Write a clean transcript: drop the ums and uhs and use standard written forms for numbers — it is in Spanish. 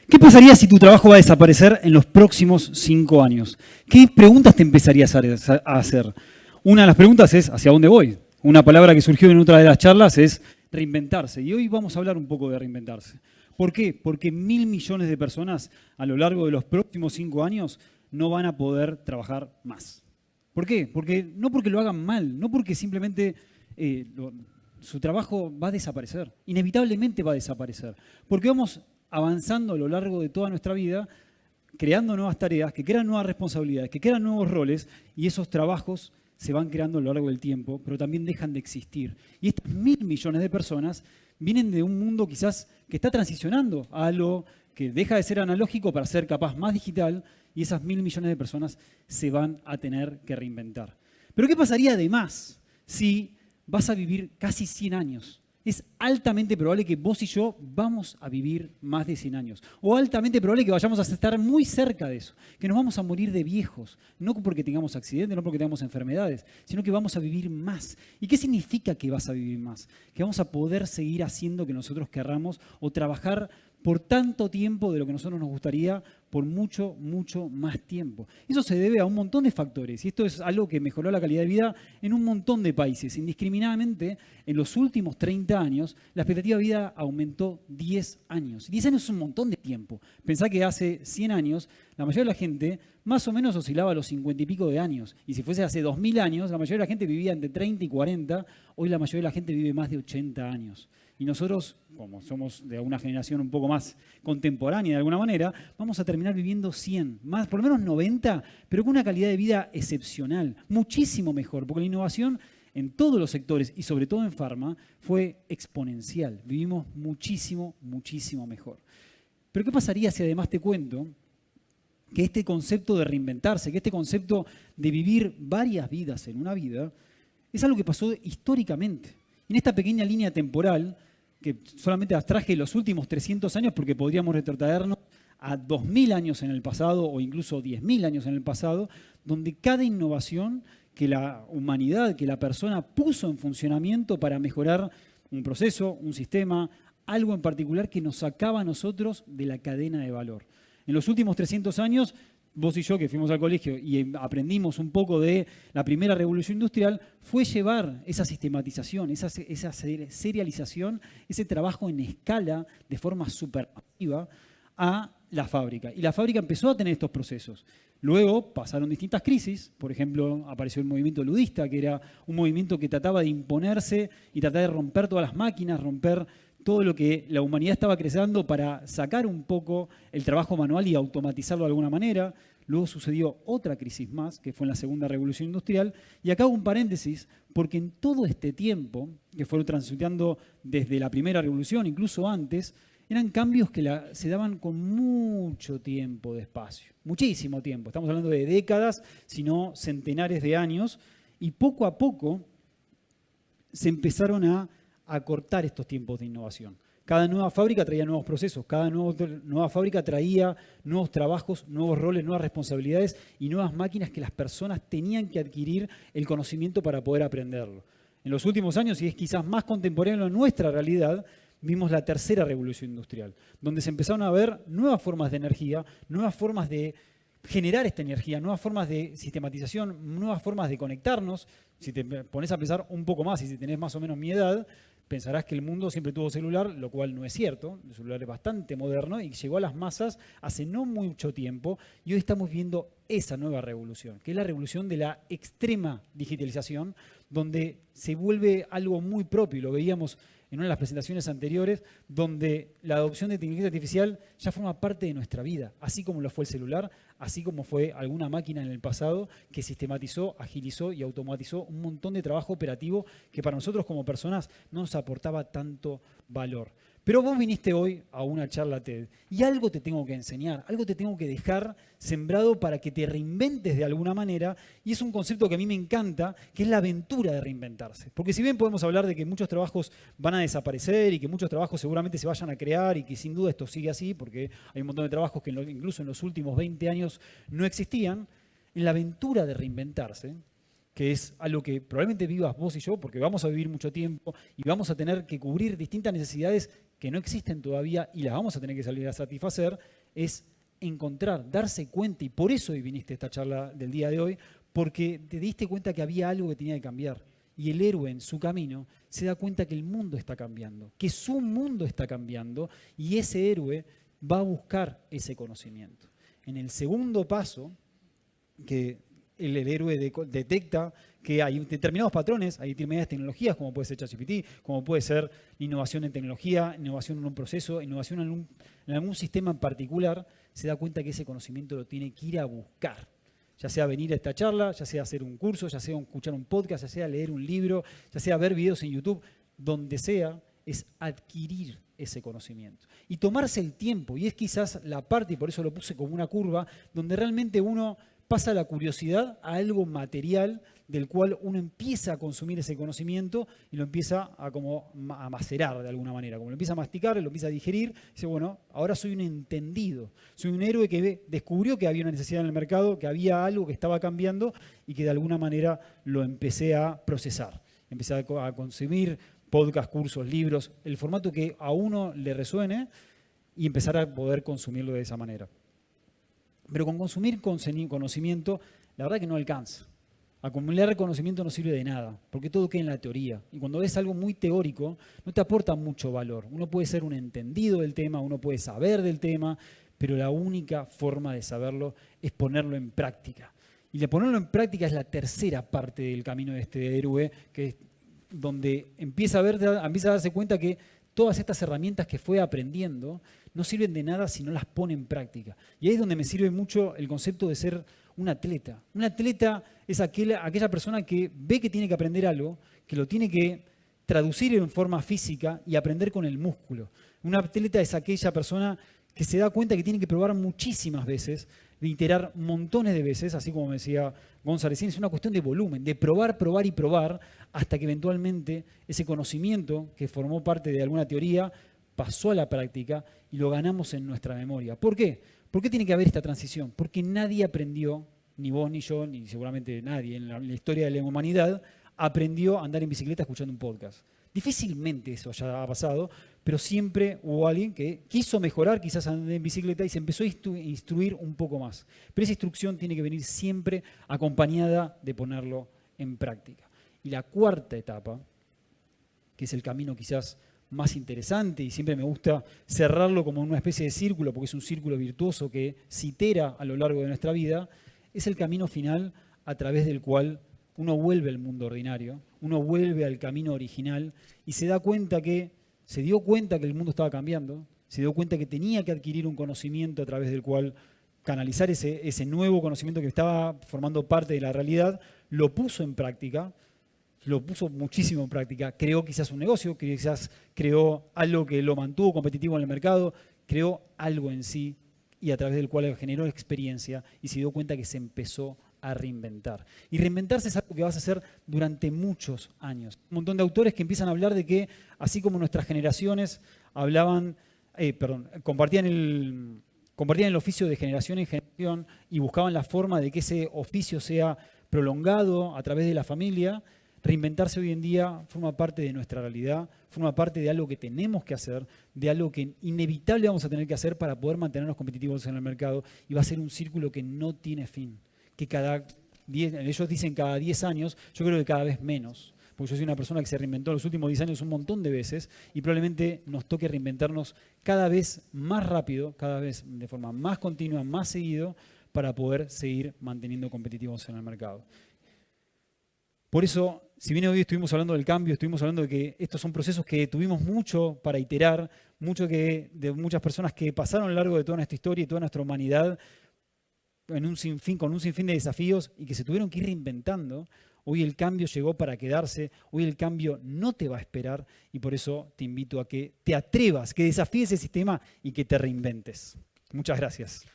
¿Qué pasaría si tu trabajo va a desaparecer en los próximos 5 años? ¿Qué preguntas te empezarías a hacer? Una de las preguntas es, ¿hacia dónde voy? Una palabra que surgió en otra de las charlas es reinventarse. Y hoy vamos a hablar un poco de reinventarse. ¿Por qué? Porque 1.000 millones de personas a lo largo de los próximos 5 años no van a poder trabajar más. ¿Por qué? No porque lo hagan mal, no porque simplemente su trabajo va a desaparecer. Inevitablemente va a desaparecer. Porque vamos avanzando a lo largo de toda nuestra vida, creando nuevas tareas, que crean nuevas responsabilidades, que crean nuevos roles, y esos trabajos se van creando a lo largo del tiempo, pero también dejan de existir. Y estas 1.000 millones de personas vienen de un mundo quizás que está transicionando a algo que deja de ser analógico para ser capaz más digital, y esas 1.000 millones de personas se van a tener que reinventar. Pero ¿qué pasaría además si vas a vivir casi 100 años? Es altamente probable que vos y yo vamos a vivir más de 100 años. O altamente probable que vayamos a estar muy cerca de eso. Que nos vamos a morir de viejos. No porque tengamos accidentes, no porque tengamos enfermedades, sino que vamos a vivir más. ¿Y qué significa que vas a vivir más? Que vamos a poder seguir haciendo lo que nosotros querramos o trabajar por tanto tiempo de lo que nosotros nos gustaría, por mucho, mucho más tiempo. Eso se debe a un montón de factores, y esto es algo que mejoró la calidad de vida en un montón de países. Indiscriminadamente, en los últimos 30 años, la expectativa de vida aumentó 10 años. 10 años es un montón de tiempo. Pensá que hace 100 años, la mayoría de la gente más o menos oscilaba a los 50 y pico de años. Y si fuese hace 2000 años, la mayoría de la gente vivía entre 30 y 40, hoy la mayoría de la gente vive más de 80 años. Y nosotros, como somos de una generación un poco más contemporánea de alguna manera, vamos a terminar viviendo 100, más, por lo menos 90, pero con una calidad de vida excepcional, muchísimo mejor, porque la innovación en todos los sectores y sobre todo en farma fue exponencial. Vivimos muchísimo, muchísimo mejor. Pero ¿qué pasaría si además te cuento que este concepto de reinventarse, que este concepto de vivir varias vidas en una vida, es algo que pasó históricamente? En esta pequeña línea temporal, que solamente abstraje los últimos 300 años porque podríamos retrotraernos a 2.000 años en el pasado o incluso 10.000 años en el pasado, donde cada innovación que la humanidad, que la persona puso en funcionamiento para mejorar un proceso, un sistema, algo en particular que nos sacaba a nosotros de la cadena de valor. En los últimos 300 años, vos y yo que fuimos al colegio y aprendimos un poco de la primera revolución industrial, fue llevar esa sistematización, esa serialización, ese trabajo en escala de forma supermasiva a la fábrica. Y la fábrica empezó a tener estos procesos. Luego pasaron distintas crisis, por ejemplo, apareció el movimiento ludista, que era un movimiento que trataba de imponerse y trataba de romper todas las máquinas, romper todo lo que la humanidad estaba creando para sacar un poco el trabajo manual y automatizarlo de alguna manera. Luego sucedió otra crisis más, que fue en la segunda revolución industrial. Y acá hago un paréntesis, porque en todo este tiempo, que fueron transitando desde la primera revolución, incluso antes, eran cambios que se daban con mucho tiempo de espacio, muchísimo tiempo. Estamos hablando de décadas, sino centenares de años. Y poco a poco se empezaron a acortar estos tiempos de innovación. Cada nueva fábrica traía nuevos procesos, cada nueva fábrica traía nuevos trabajos, nuevos roles, nuevas responsabilidades y nuevas máquinas que las personas tenían que adquirir el conocimiento para poder aprenderlo. En los últimos años, y es quizás más contemporáneo a nuestra realidad, vimos la tercera revolución industrial, donde se empezaron a ver nuevas formas de energía, nuevas formas de generar esta energía, nuevas formas de sistematización, nuevas formas de conectarnos. Si te pones a pensar un poco más y si tenés más o menos mi edad, pensarás que el mundo siempre tuvo celular, lo cual no es cierto. El celular es bastante moderno y llegó a las masas hace no mucho tiempo y hoy estamos viendo esa nueva revolución, que es la revolución de la extrema digitalización, donde se vuelve algo muy propio, lo veíamos en una de las presentaciones anteriores, donde la adopción de tecnología artificial ya forma parte de nuestra vida, así como lo fue el celular, así como fue alguna máquina en el pasado que sistematizó, agilizó y automatizó un montón de trabajo operativo que para nosotros como personas no nos aportaba tanto valor. Pero vos viniste hoy a una charla TED y algo te tengo que enseñar, algo te tengo que dejar sembrado para que te reinventes de alguna manera, y es un concepto que a mí me encanta, que es la aventura de reinventarse. Porque si bien podemos hablar de que muchos trabajos van a desaparecer y que muchos trabajos seguramente se vayan a crear y que sin duda esto sigue así, porque hay un montón de trabajos que incluso en los últimos 20 años no existían, en la aventura de reinventarse que es algo que probablemente vivas vos y yo, porque vamos a vivir mucho tiempo y vamos a tener que cubrir distintas necesidades que no existen todavía y las vamos a tener que salir a satisfacer, es encontrar, darse cuenta, y por eso hoy viniste a esta charla del día de hoy, porque te diste cuenta que había algo que tenía que cambiar. Y el héroe en su camino se da cuenta que el mundo está cambiando, que su mundo está cambiando, y ese héroe va a buscar ese conocimiento. En el segundo paso, que el héroe detecta que hay determinados patrones, hay determinadas tecnologías, como puede ser ChatGPT, como puede ser innovación en tecnología, innovación en un proceso, innovación en algún sistema en particular, se da cuenta que ese conocimiento lo tiene que ir a buscar. Ya sea venir a esta charla, ya sea hacer un curso, ya sea escuchar un podcast, ya sea leer un libro, ya sea ver videos en YouTube, donde sea, es adquirir ese conocimiento. Y tomarse el tiempo, y es quizás la parte, y por eso lo puse como una curva, donde realmente uno pasa la curiosidad a algo material del cual uno empieza a consumir ese conocimiento y lo empieza a macerar de alguna manera. Como lo empieza a masticar, lo empieza a digerir, dice, bueno, ahora soy un entendido, soy un héroe que descubrió que había una necesidad en el mercado, que había algo que estaba cambiando y que de alguna manera lo empecé a procesar. Empecé a consumir podcasts, cursos, libros, el formato que a uno le resuene y empezar a poder consumirlo de esa manera. Pero con consumir conocimiento, la verdad que no alcanza. Acumular conocimiento no sirve de nada, porque todo queda en la teoría. Y cuando ves algo muy teórico, no te aporta mucho valor. Uno puede ser un entendido del tema, uno puede saber del tema, pero la única forma de saberlo es ponerlo en práctica. Y de ponerlo en práctica es la tercera parte del camino de este héroe, que es donde empieza a darse cuenta que todas estas herramientas que fue aprendiendo no sirven de nada si no las pone en práctica. Y ahí es donde me sirve mucho el concepto de ser un atleta. Un atleta es aquella persona que ve que tiene que aprender algo, que lo tiene que traducir en forma física y aprender con el músculo. Un atleta es aquella persona que se da cuenta que tiene que probar muchísimas veces, de iterar montones de veces, así como me decía González, es una cuestión de volumen, de probar, probar y probar, hasta que eventualmente ese conocimiento que formó parte de alguna teoría pasó a la práctica y lo ganamos en nuestra memoria. ¿Por qué? ¿Por qué tiene que haber esta transición? Porque nadie aprendió, ni vos, ni yo, ni seguramente nadie en la historia de la humanidad, aprendió a andar en bicicleta escuchando un podcast. Difícilmente eso haya pasado, pero siempre hubo alguien que quiso mejorar, quizás andar en bicicleta y se empezó a instruir un poco más. Pero esa instrucción tiene que venir siempre acompañada de ponerlo en práctica. Y la cuarta etapa, que es el camino quizás más interesante, y siempre me gusta cerrarlo como una especie de círculo, porque es un círculo virtuoso que se itera a lo largo de nuestra vida, es el camino final a través del cual uno vuelve al mundo ordinario, uno vuelve al camino original y se dio cuenta que el mundo estaba cambiando, se dio cuenta que tenía que adquirir un conocimiento a través del cual canalizar ese nuevo conocimiento que estaba formando parte de la realidad, lo puso en práctica, lo puso muchísimo en práctica, creó quizás un negocio, quizás creó algo que lo mantuvo competitivo en el mercado, creó algo en sí y a través del cual generó experiencia y se dio cuenta que se empezó a reinventar. Y reinventarse es algo que vas a hacer durante muchos años. Un montón de autores que empiezan a hablar de que, así como nuestras generaciones compartían el oficio de generación en generación y buscaban la forma de que ese oficio sea prolongado a través de la familia, reinventarse hoy en día forma parte de nuestra realidad, forma parte de algo que tenemos que hacer, de algo que inevitable vamos a tener que hacer para poder mantenernos competitivos en el mercado, y va a ser un círculo que no tiene fin. Que ellos dicen cada 10 años, yo creo que cada vez menos, porque yo soy una persona que se reinventó en los últimos 10 años un montón de veces y probablemente nos toque reinventarnos cada vez más rápido, cada vez de forma más continua, más seguido, para poder seguir manteniendo competitivos en el mercado. Por eso, si bien hoy estuvimos hablando del cambio, estuvimos hablando de que estos son procesos que tuvimos mucho para iterar, de muchas personas que pasaron a lo largo de toda nuestra historia y toda nuestra humanidad, con un sinfín de desafíos y que se tuvieron que ir reinventando. Hoy el cambio llegó para quedarse, hoy el cambio no te va a esperar y por eso te invito a que te atrevas, que desafíes el sistema y que te reinventes. Muchas gracias.